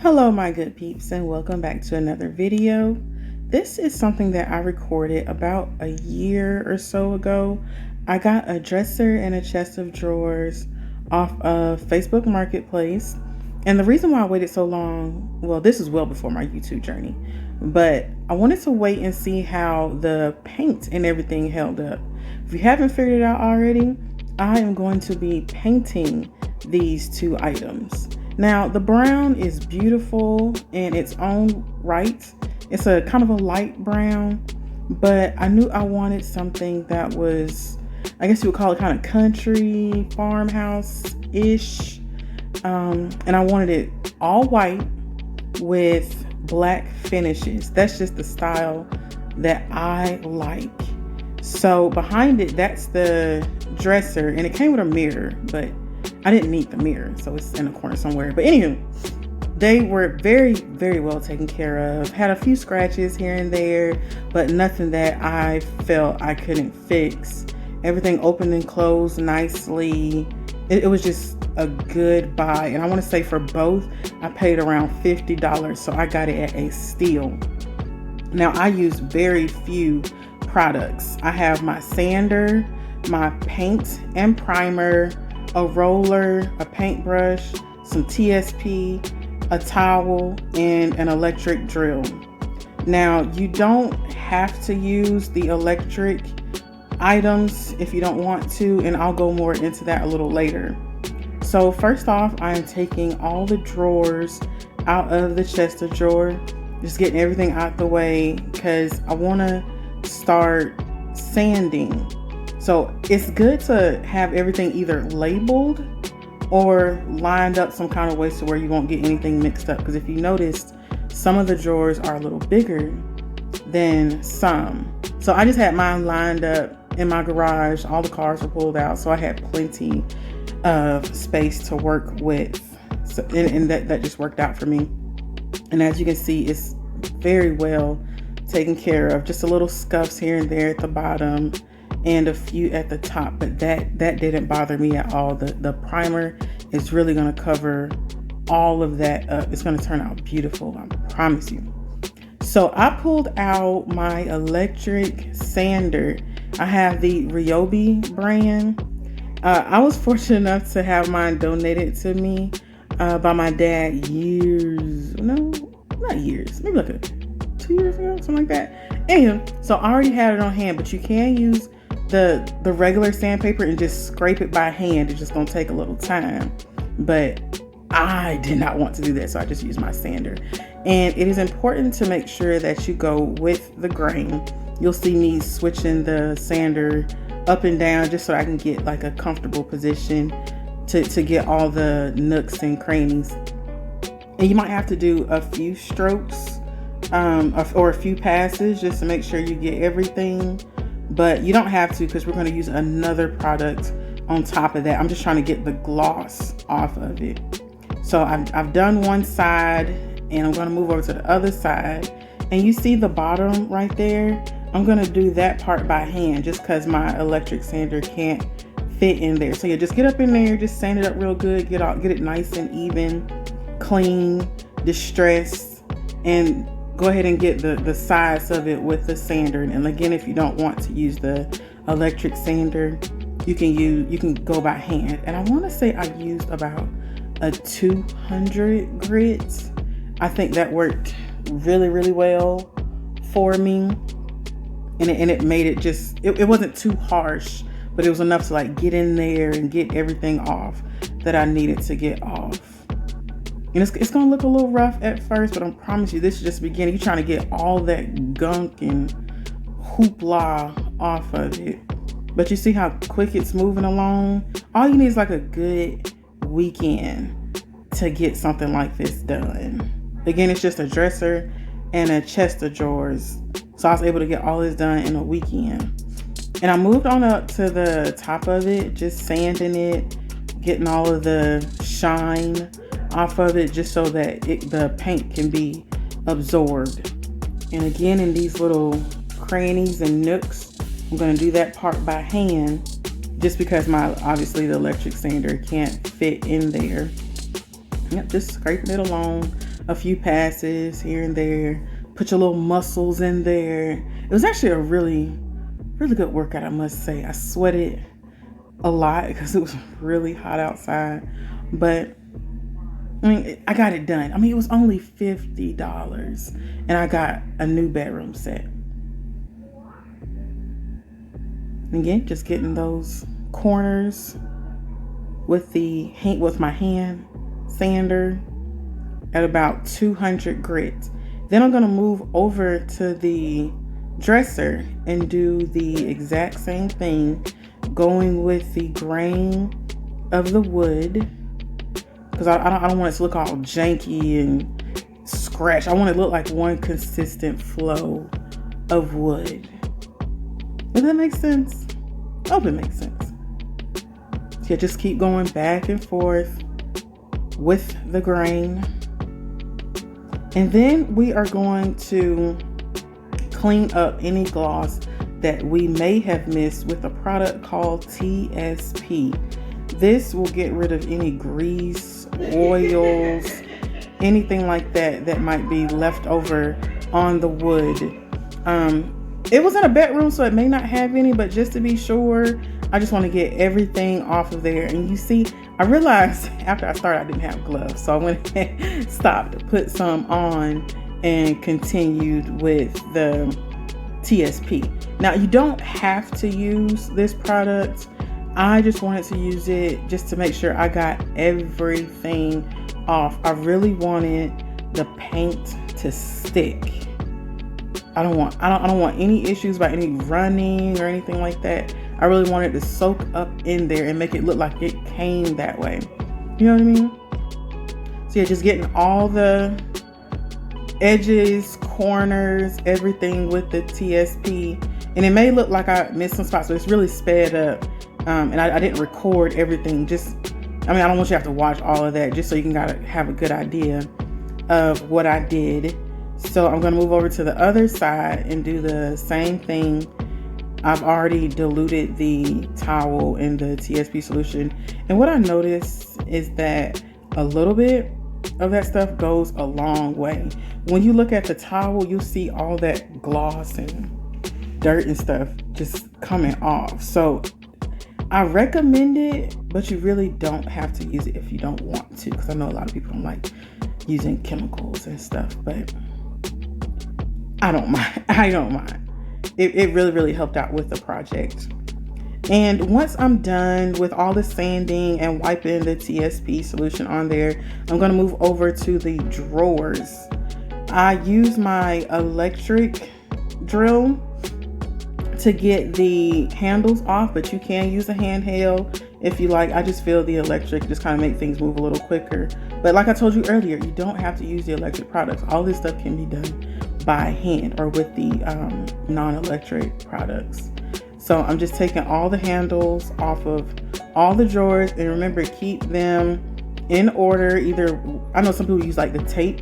Hello my good peeps, and welcome back to another video. This is something that I recorded about a year or so ago. I got a dresser and a chest of drawers off of Facebook Marketplace. And the reason why I waited so long, well, this is well before my YouTube journey, but I wanted to wait and see how the paint and everything held up. If you haven't figured it out already, I am going to be painting these two items. Now, the brown is beautiful in its own right. It's a kind of a light brown, but I knew I wanted something that was, I guess you would call it kind of country, farmhouse-ish. And I wanted it all white with black finishes. That's just the style that I like. So behind it, that's the dresser, and it came with a mirror, but I didn't need the mirror, so it's in a corner somewhere. But anywho, they were very, very well taken care of. Had a few scratches here and there, but nothing that I felt I couldn't fix. Everything opened and closed nicely. It was just a good buy. And I want to say for both, I paid around $50, so I got it at a steal. Now, I use very few products. I have my sander, my paint and primer, a roller, a paintbrush, some TSP, a towel, and an electric drill. Now, you don't have to use the electric items if you don't want to, and I'll go more into that a little later. So first off, I am taking all the drawers out of the chest of drawers, just getting everything out the way because I want to start sanding. So it's good to have everything either labeled or lined up some kind of way so where you won't get anything mixed up. Because if you noticed, some of the drawers are a little bigger than some. So I just had mine lined up in my garage. All the cars were pulled out, so I had plenty of space to work with. So, and that just worked out for me. And as you can see, it's very well taken care of. Just a little scuffs here and there at the bottom, and a few at the top, but that didn't bother me at all. The primer is really going to cover all of that up. It's going to turn out beautiful, I promise you. So I pulled out my electric sander. I have the Ryobi brand. I was fortunate enough to have mine donated to me by my dad not years, maybe like 2 years ago, something like that. And so I already had it on hand, but you can use the regular sandpaper and just scrape it by hand. It's just gonna take a little time, but I did not want to do that, so I just used my sander. And it is important to make sure that you go with the grain. You'll see me switching the sander up and down just so I can get like a comfortable position to get all the nooks and crannies. And you might have to do a few strokes or a few passes just to make sure you get everything. But you don't have to, because we're going to use another product on top of that. I'm just trying to get the gloss off of it. So I've done one side, and I'm going to move over to the other side. And you see the bottom right there? I'm going to do that part by hand just because my electric sander can't fit in there. So you just get up in there, just sand it up real good, get it nice and even, clean, distressed, and go ahead and get the sides of it with the sander. And again, if you don't want to use the electric sander, you can go by hand. And I want to say I used about a 200 grit. I think that worked really, really well for me. And it made it just, it wasn't too harsh, but it was enough to like get in there and get everything off that I needed to get off. And it's going to look a little rough at first, but I promise you, this is just the beginning. You're trying to get all that gunk and hoopla off of it. But you see how quick it's moving along? All you need is like a good weekend to get something like this done. Again, it's just a dresser and a chest of drawers. So I was able to get all this done in a weekend. And I moved on up to the top of it, just sanding it, getting all of the shine off of it just so that the paint can be absorbed. And again, in these little crannies and nooks, I'm going to do that part by hand just because obviously the electric sander can't fit in there. Yep, just scraping it along. a few passes here and there, put your little muscles in there. It was actually a really, really good workout, I must say. I sweated a lot because it was really hot outside, but I mean, I got it done. I mean, it was only $50 and I got a new bedroom set. Again, just getting those corners with my hand sander at about 200 grit. Then I'm going to move over to the dresser and do the exact same thing, going with the grain of the wood, because I don't want it to look all janky and scratch. I want it to look like one consistent flow of wood. Does that make sense? I hope it makes sense. So yeah, just keep going back and forth with the grain. And then we are going to clean up any gloss that we may have missed with a product called TSP. This will get rid of any grease, oils, anything like that that might be left over on the wood. It was in a bedroom, so it may not have any, but just to be sure, I just want to get everything off of there. And you see, I realized after I started, I didn't have gloves. So I went and stopped, put some on, and continued with the TSP. Now, you don't have to use this product. I just wanted to use it just to make sure I got everything off. I really wanted the paint to stick. I don't want any issues about any running or anything like that. I really wanted to soak up in there and make it look like it came that way. You know what I mean? So yeah, just getting all the edges, corners, everything with the TSP. And it may look like I missed some spots, but it's really sped up. And I didn't record everything. I don't want you to have to watch all of that, just so you can have a good idea of what I did. So I'm going to move over to the other side and do the same thing. I've already diluted the towel in the TSP solution. And what I noticed is that a little bit of that stuff goes a long way. When you look at the towel, you'll see all that gloss and dirt and stuff just coming off. So I recommend it, but you really don't have to use it if you don't want to, because I know a lot of people don't like using chemicals and stuff, but I don't mind. It really, really helped out with the project. And once I'm done with all the sanding and wiping the TSP solution on there, I'm going to move over to the drawers. I use my electric drill to get the handles off, but you can use a handheld if you like. I just feel the electric just kind of make things move a little quicker. But like I told you earlier, you don't have to use the electric products. All this stuff can be done by hand or with the non-electric products. So I'm just taking all the handles off of all the drawers, and remember, keep them in order. Either, I know some people use like the tape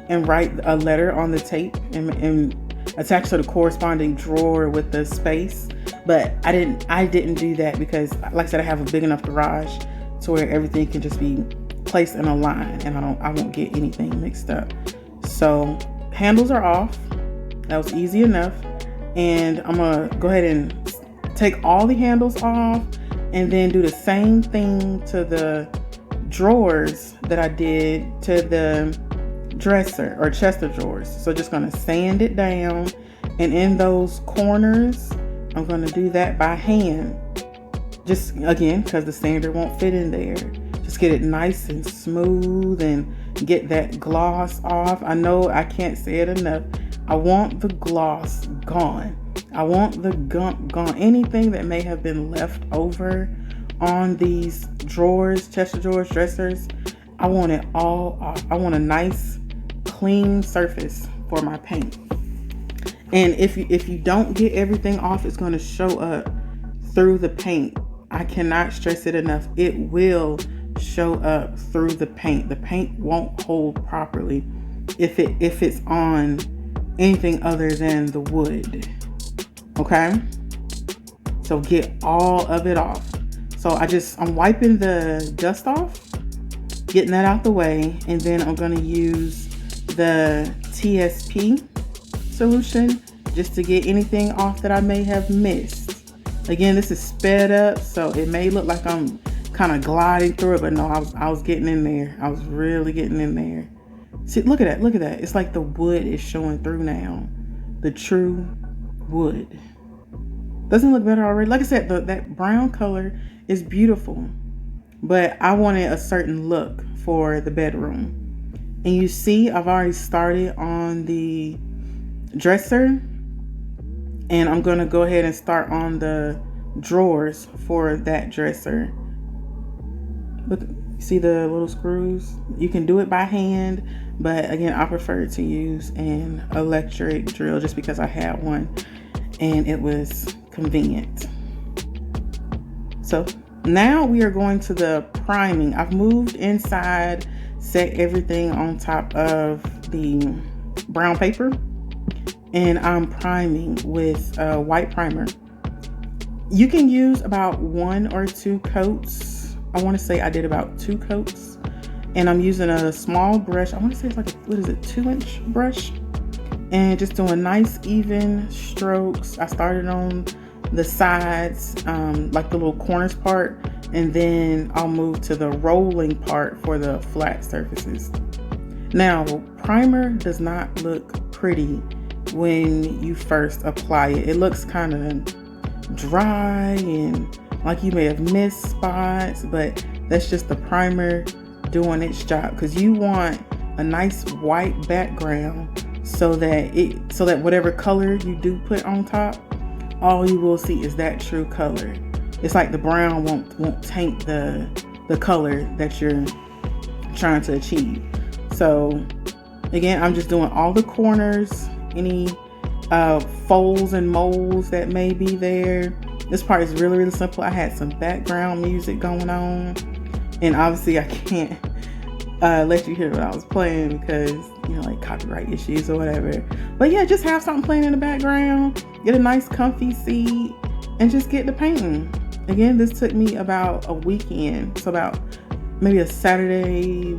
and write a letter on the tape and attach to the corresponding drawer with the space, but I didn't do that because, like I said, I have a big enough garage to where everything can just be placed in a line, and I won't get anything mixed up. So handles are off. That was easy enough. And I'm gonna go ahead and take all the handles off and then do the same thing to the drawers that I did to the dresser or chest of drawers. So just gonna sand it down, and in those corners I'm gonna do that by hand, just again because the sander won't fit in there. Just get it nice and smooth and get that gloss off. I know I can't say it enough. I want the gloss gone. I want the gunk gone. Anything that may have been left over on these drawers, chest of drawers, dressers, I want it all off. I want a nice clean surface for my paint. And if you don't get everything off, it's going to show up through the paint. I cannot stress it enough. It will show up through the paint. The paint won't hold properly if it's on anything other than the wood. Okay? So get all of it off. So I'm wiping the dust off, getting that out the way, and then I'm going to use the TSP solution just to get anything off that I may have missed. Again, this is sped up, so it may look like I'm kind of gliding through it, but no, I was getting in there. I was really getting in there. See, look at that. It's like the wood is showing through now. The true wood. Doesn't it look better already? Like I said, that brown color is beautiful, but I wanted a certain look for the bedroom. And you see, I've already started on the dresser, and I'm going to go ahead and start on the drawers for that dresser. Look, see the little screws? You can do it by hand, but again, I prefer to use an electric drill just because I had one and it was convenient. So now we are going to the priming. I've moved inside, set everything on top of the brown paper, and I'm priming with a white primer. You can use about 1 or 2 coats. I want to say I did about 2 coats, and I'm using a small brush. I want to say it's like a 2-inch brush, and just doing nice even strokes. I started on the sides, like the little corners part, and then I'll move to the rolling part for the flat surfaces. Now, primer does not look pretty when you first apply it. It looks kind of dry and like you may have missed spots, but that's just the primer doing its job, because you want a nice white background so that whatever color you do put on top, all you will see is that true color. It's like the brown won't taint the color that you're trying to achieve. So again, I'm just doing all the corners, any folds and moles that may be there. This part is really, really simple. I had some background music going on, and obviously I can't let you hear what I was playing because, like copyright issues or whatever. But yeah, just have something playing in the background, get a nice comfy seat, and just get the painting. Again, this took me about a weekend, so about maybe a Saturday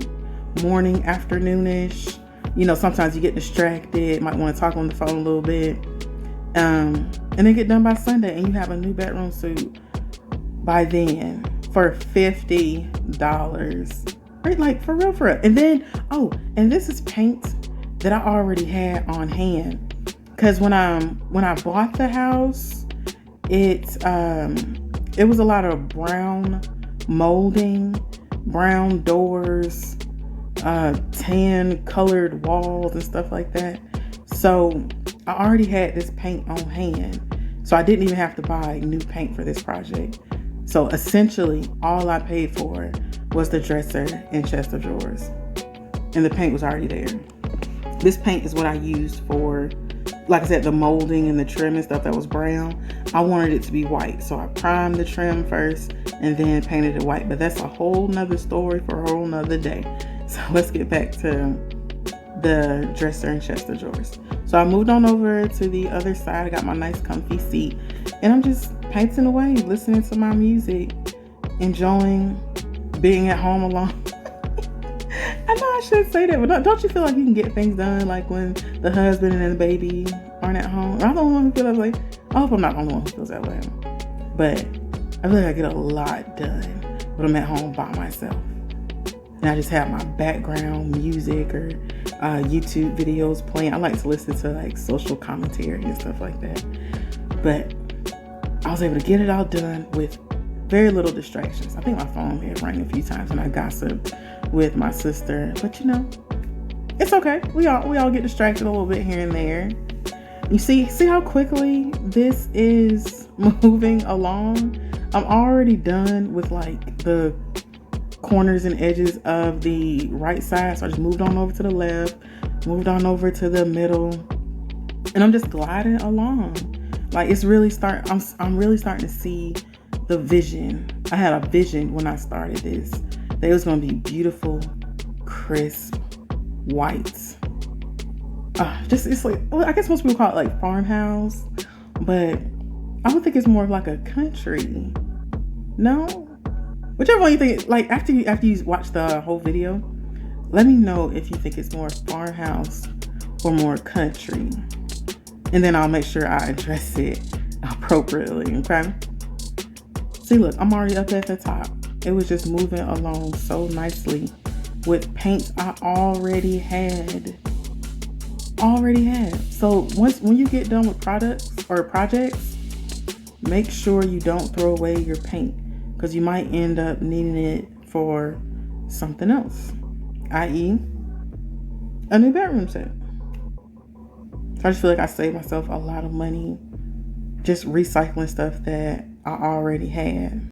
morning, afternoonish. Sometimes you get distracted, might want to talk on the phone a little bit. And then get done by Sunday, and you have a new bedroom suit by then for $50. Right? Like for real. And then, and this is paint that I already had on hand. Because when I bought the house, it was a lot of brown molding, brown doors, tan colored walls and stuff like that. So I already had this paint on hand, so I didn't even have to buy new paint for this project. So essentially, all I paid for was the dresser and chest of drawers, and the paint was already there. This paint is what I used for, like I said, the molding and the trim and stuff that was brown. I wanted it to be white, so I primed the trim first and then painted it white. But that's a whole nother story for a whole nother day. So let's get back to the dresser and chest of drawers. So I moved on over to the other side. I got my nice comfy seat, and I'm just painting away, listening to my music, enjoying being at home alone. I know I should say that, but don't you feel like you can get things done like when the husband and the baby aren't at home? I'm the only one who feels that way. I hope I'm not the only one who feels that way. But I feel like I get a lot done when I'm at home by myself. And I just have my background music or YouTube videos playing. I like to listen to like social commentary and stuff like that. But I was able to get it all done with very little distractions. I think my phone had rang a few times and I gossiped with my sister. But it's okay. We all get distracted a little bit here and there. You see how quickly this is moving along? I'm already done with like the corners and edges of the right side. So I just moved on over to the left, moved on over to the middle, and I'm just gliding along. Like it's really I'm really starting to see the vision. I had a vision when I started this, that it was going to be beautiful, crisp, white. It's like, well, I guess most people call it like farmhouse, but I would think it's more of like a country. No? Whichever one you think, like after you watch the whole video, Let me know if you think it's more farmhouse or more country. And then I'll make sure I address it appropriately, okay? See, look, I'm already up at the top. It was just moving along so nicely with paints I already had. So when you get done with products or projects, make sure you don't throw away your paint, because you might end up needing it for something else, i.e. a new bedroom set. So I just feel like I saved myself a lot of money just recycling stuff that I already had.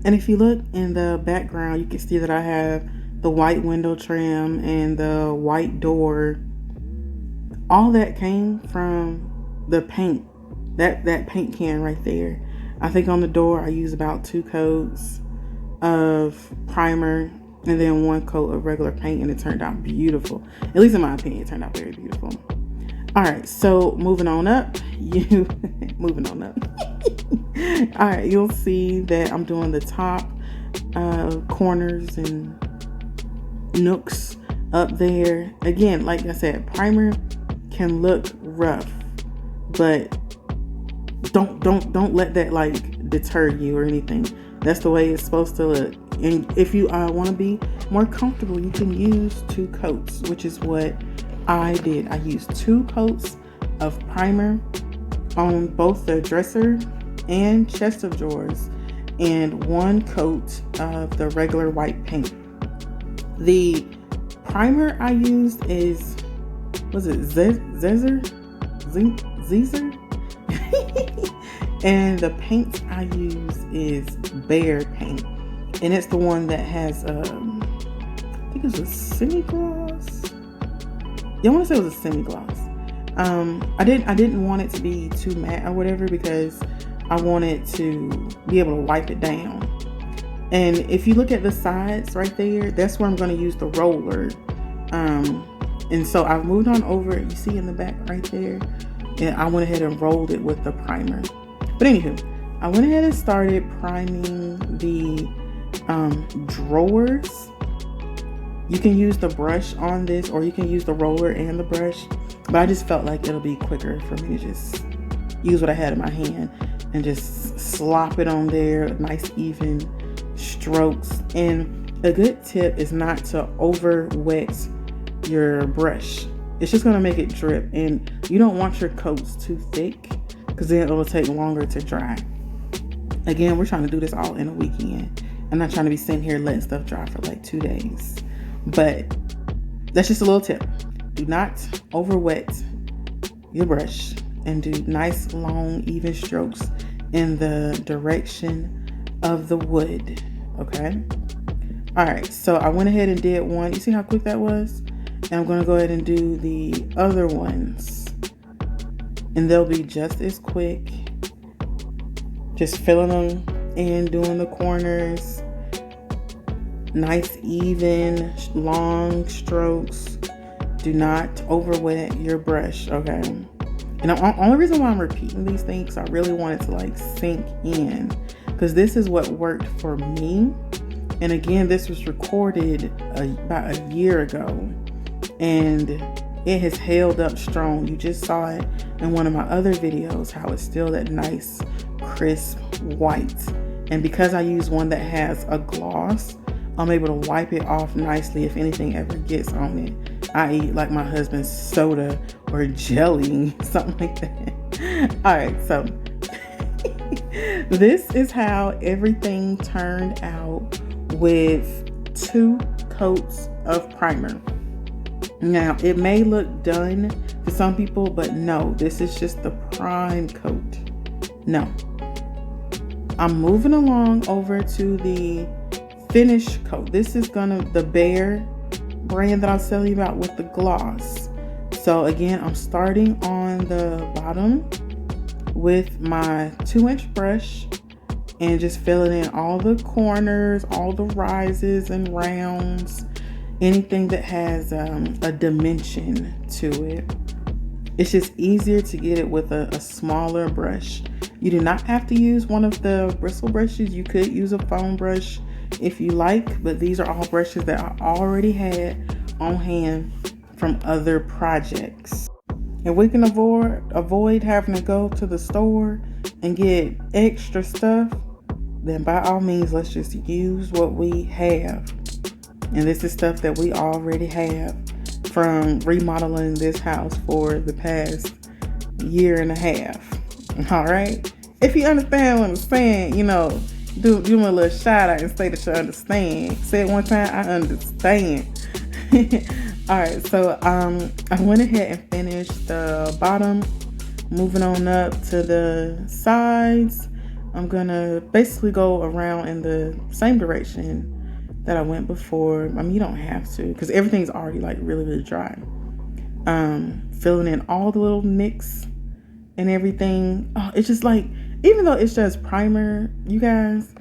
And if you look in the background, you can see that I have the white window trim and the white door. All that came from the paint, that paint can right there. I think on the door I used about 2 coats of primer and then 1 coat of regular paint, and it turned out beautiful. At least in my opinion, it turned out very beautiful. All right, so moving on up. All right, you'll see that I'm doing the top corners and nooks up there. Again, like I said, primer can look rough, but don't let that like deter you or anything. That's the way it's supposed to look. And if you want to be more comfortable, you can use 2 coats, which is what I did. I used 2 coats of primer on both the dresser and chest of drawers, and 1 coat of the regular white paint. The primer I used is, was it Zinsser? And the paint I use is Behr paint, and it's the one that has I think it's a semi-gloss. Yeah, I want to say it was a semi-gloss. I didn't want it to be too matte or whatever, because I wanted to be able to wipe it down. And if you look at the sides right there, that's where I'm going to use the roller. And so I've moved on over, you see in the back right there, and I went ahead and rolled it with the primer. But anywho, I went ahead and started priming the drawers. You can use the brush on this, or you can use the roller and the brush, but I just felt like it'll be quicker for me to just use what I had in my hand and just slop it on there, nice even strokes. And a good tip is not to over wet your brush. It's just gonna make it drip, and you don't want your coats too thick, because then it'll take longer to dry. Again, we're trying to do this all in a weekend. I'm not trying to be sitting here letting stuff dry for like 2 days. But that's just a little tip. Do not over wet your brush, and do nice long even strokes in the direction of the wood. Okay. All right, so I went ahead and did one. You see how quick that was? And I'm going to go ahead and do the other ones, and they'll be just as quick. Just filling them in, doing the corners. Nice, even, long strokes. Do not over wet your brush, okay? And the only reason why I'm repeating these things, I really want it to like sink in, because this is what worked for me. And again, this was recorded about a year ago, and it has held up strong. You just saw it in one of my other videos, how it's still that nice, crisp white. And because I use one that has a gloss, I'm able to wipe it off nicely if anything ever gets on it, i.e. like my husband's soda or jelly, something like that. All right, so this is how everything turned out with 2 coats of primer. Now, it may look done to some people, but no, this is just the prime coat. No. I'm moving along over to the finish coat. This is the Behr brand that I was telling you about with the gloss. So again, I'm starting on the bottom with my 2-inch brush and just filling in all the corners, all the rises and rounds, anything that has a dimension to it. It's just easier to get it with a smaller brush. You do not have to use one of the bristle brushes. You could use a foam brush if you like, but these are all brushes that I already had on hand from other projects. If we can avoid having to go to the store and get extra stuff, then by all means, let's just use what we have. And this is stuff that we already have from remodeling this house for the past year and a half. All right? If you understand what I'm saying, do me a little shout out and say that you understand. Say it one time, I understand. All right, so I went ahead and finished the bottom. Moving on up to the sides, I'm gonna basically go around in the same direction that I went before. I mean, you don't have to, because everything's already like really, really dry. Filling in all the little nicks and everything. Oh, it's just like, even though it's just primer, you guys,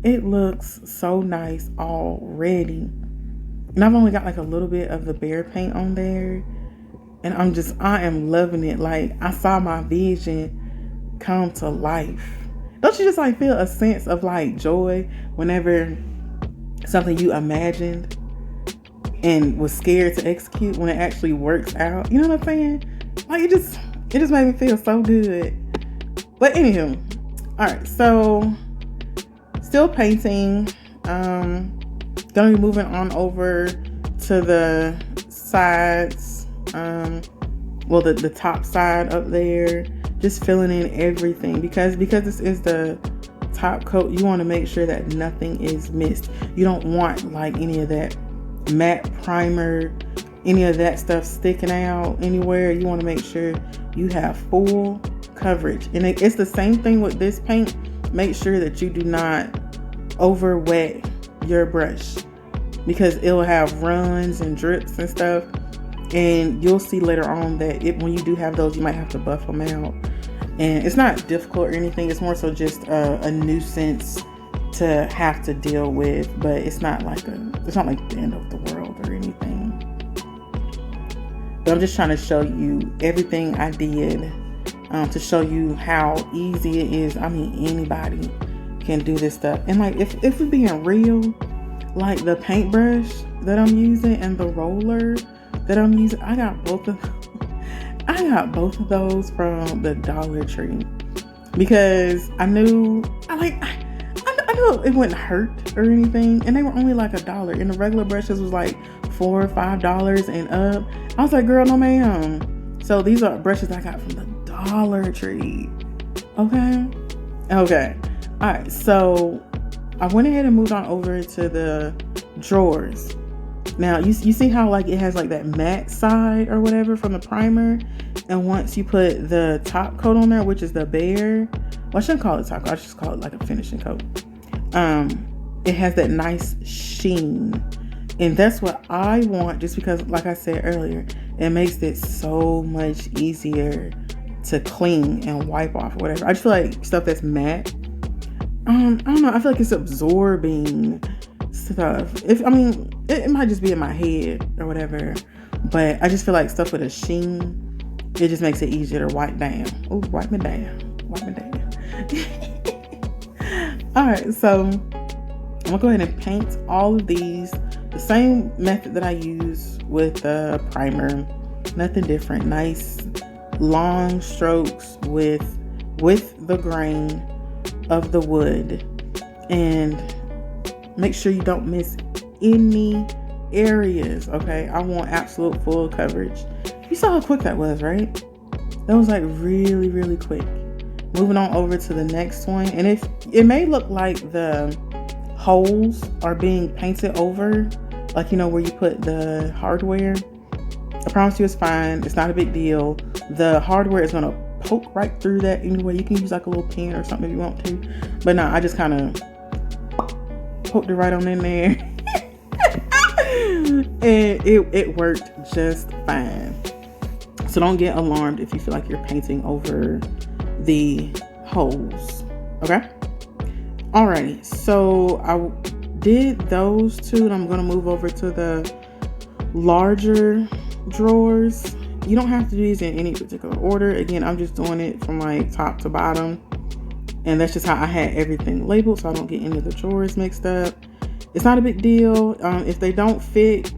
it looks so nice already. And I've only got like a little bit of the Behr paint on there. And I am loving it. Like, I saw my vision come to life. Don't you just like feel a sense of like joy whenever something you imagined and was scared to execute, when it actually works out? You know what I'm saying? Like, it just made me feel so good. But anywho, all right, so still painting. Gonna be moving on over to the sides. The top side up there, just filling in everything because this is the top coat. You want to make sure that nothing is missed. You don't want like any of that matte primer, any of that stuff sticking out anywhere. You want to make sure you have full coverage. And it's the same thing with this paint. Make sure that you do not over wet your brush, because it will have runs and drips and stuff. And you'll see later on that when you do have those, you might have to buff them out. And it's not difficult or anything. It's more so just a nuisance to have to deal with. But it's not like the end of the world or anything. But I'm just trying to show you everything I did to show you how easy it is. I mean, anybody can do this stuff. And like, if we're being real, like the paintbrush that I'm using and the roller that I'm using, I got both of those from the Dollar Tree, because I knew it wouldn't hurt or anything, and they were only like $1, and the regular brushes was like $4 or $5 and up. I was like, girl, no ma'am. So these are brushes I got from the Dollar Tree. Okay. All right, so I went ahead and moved on over to the drawers. Now, you see how like it has like that matte side or whatever from the primer, and once you put the top coat on there, which is the Behr, well, I shouldn't call it top coat, I should just call it like a finishing coat. It has that nice sheen, and that's what I want, just because, like I said earlier, it makes it so much easier to clean and wipe off or whatever. I just feel like stuff that's matte, I don't know, I feel like it's absorbing stuff. It might just be in my head or whatever, but I just feel like stuff with a sheen, it just makes it easier to wipe down. Oh, wipe me down. All right, so I'm gonna go ahead and paint all of these the same method that I use with the primer. Nothing different. Nice long strokes with the grain of the wood, and make sure you don't miss any areas. Okay, I want absolute full coverage. You saw how quick that was, right? That was like really, really quick. Moving on over to the next one, and if it may look like the holes are being painted over, like where you put the hardware, I promise you it's fine. It's not a big deal. The hardware is gonna poke right through that anyway. You can use like a little pen or something if you want to, but no, I just kind of poked it right on in there. And it worked just fine. So don't get alarmed if you feel like you're painting over the holes. Okay. Alrighty, so I did those two, and I'm gonna move over to the larger drawers. You don't have to do these in any particular order. Again, I'm just doing it from like top to bottom, and that's just how I had everything labeled, so I don't get any of the drawers mixed up. It's not a big deal. If they don't fit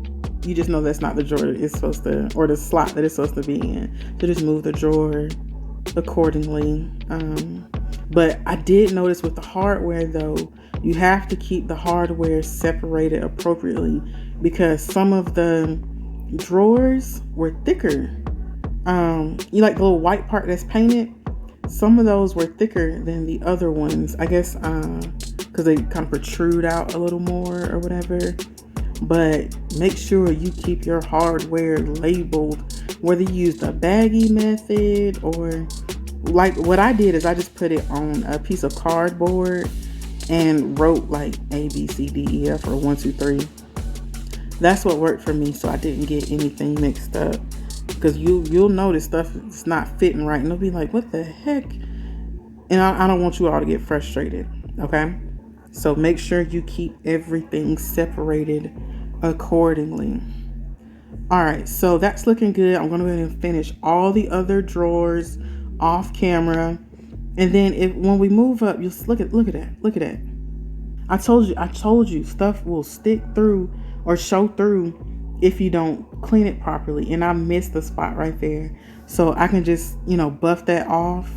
you just know that's not the drawer it's supposed to, or the slot that it's supposed to be in. So just move the drawer accordingly. But I did notice with the hardware though, you have to keep the hardware separated appropriately, because some of the drawers were thicker. You like the little white part that's painted, some of those were thicker than the other ones, I guess, because they kind of protrude out a little more or whatever. But make sure you keep your hardware labeled, whether you use the baggy method or like what I did is I just put it on a piece of cardboard and wrote like A, B, C, D, E, F, or 1, 2, 3. That's what worked for me, so I didn't get anything mixed up. Because you'll notice stuff is not fitting right, and they'll be like, what the heck? And I don't want you all to get frustrated, okay? So make sure you keep everything separated accordingly. All right, so that's looking good. I'm going to go ahead and finish all the other drawers off camera. And then when we move up, you'll look at that. I told you stuff will stick through or show through if you don't clean it properly. And I missed the spot right there. So I can just, buff that off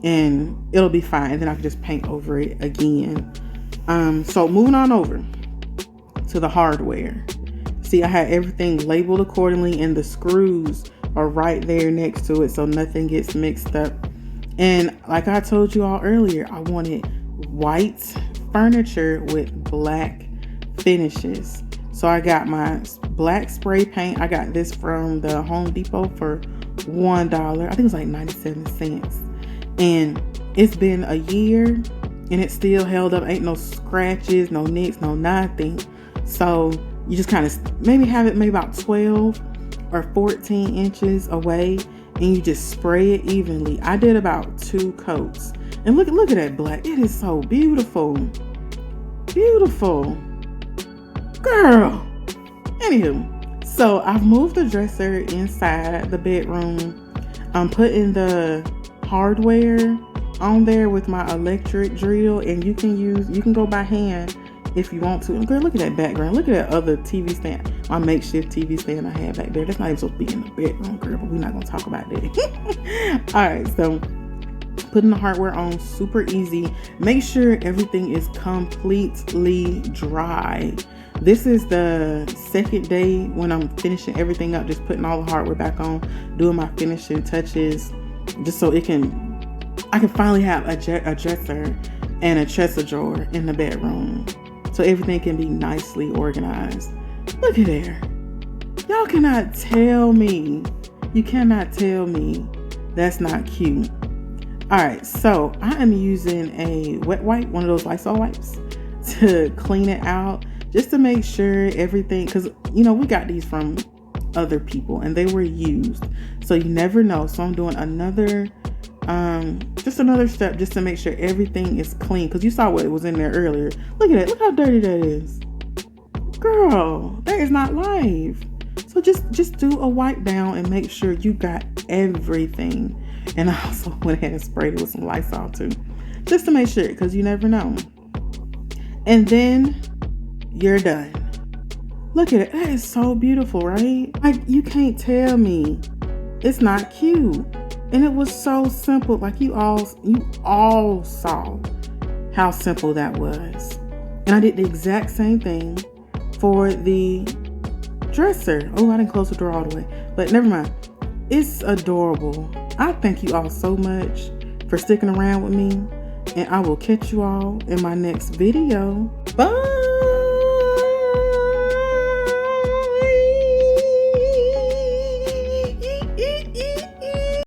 and it'll be fine. And then I can just paint over it again. So moving on over to the hardware. See, I had everything labeled accordingly and the screws are right there next to it so nothing gets mixed up. And like I told you all earlier, I wanted white furniture with black finishes. So I got my black spray paint. I got this from the Home Depot for $1. I think it was like 97 cents. And it's been a year and it still held up. Ain't no scratches, no nicks, no nothing. So you just kind of maybe have it maybe about 12 or 14 inches away and you just spray it evenly. I did about 2 coats. And look at that black. It is so beautiful. Beautiful. Girl. Anywho, so I've moved the dresser inside the bedroom. I'm putting the hardware on there with my electric drill, and you can go by hand if you want to. Girl, look at that background. Look at that other TV stand, my makeshift TV stand I had back there. That's not even supposed to be in the bedroom, girl, but we're not gonna talk about that. All right, so putting the hardware on, super easy. Make sure everything is completely dry. This is the second day when I'm finishing everything up, just putting all the hardware back on, doing my finishing touches, just so I can finally have a dresser and a chest of drawer in the bedroom, so everything can be nicely organized. Look at there. Y'all cannot tell me. You cannot tell me that's not cute. All right, so I am using a wet wipe, one of those Lysol wipes, to clean it out, just to make sure everything, because we got these from other people and they were used, so you never know. So I'm doing another step just to make sure everything is clean, because you saw what was in there earlier. Look at it. Look how dirty that is. Girl, that is not live. So just do a wipe down and make sure you got everything. And I also went ahead and sprayed it with some Lysol too, just to make sure, because you never know. And then you're done. Look at it. That is so beautiful, right? Like, you can't tell me it's not cute. And it was so simple. Like, you all saw how simple that was. And I did the exact same thing for the dresser. Oh, I didn't close the door all the way, but never mind. It's adorable. I thank you all so much for sticking around with me, and I will catch you all in my next video.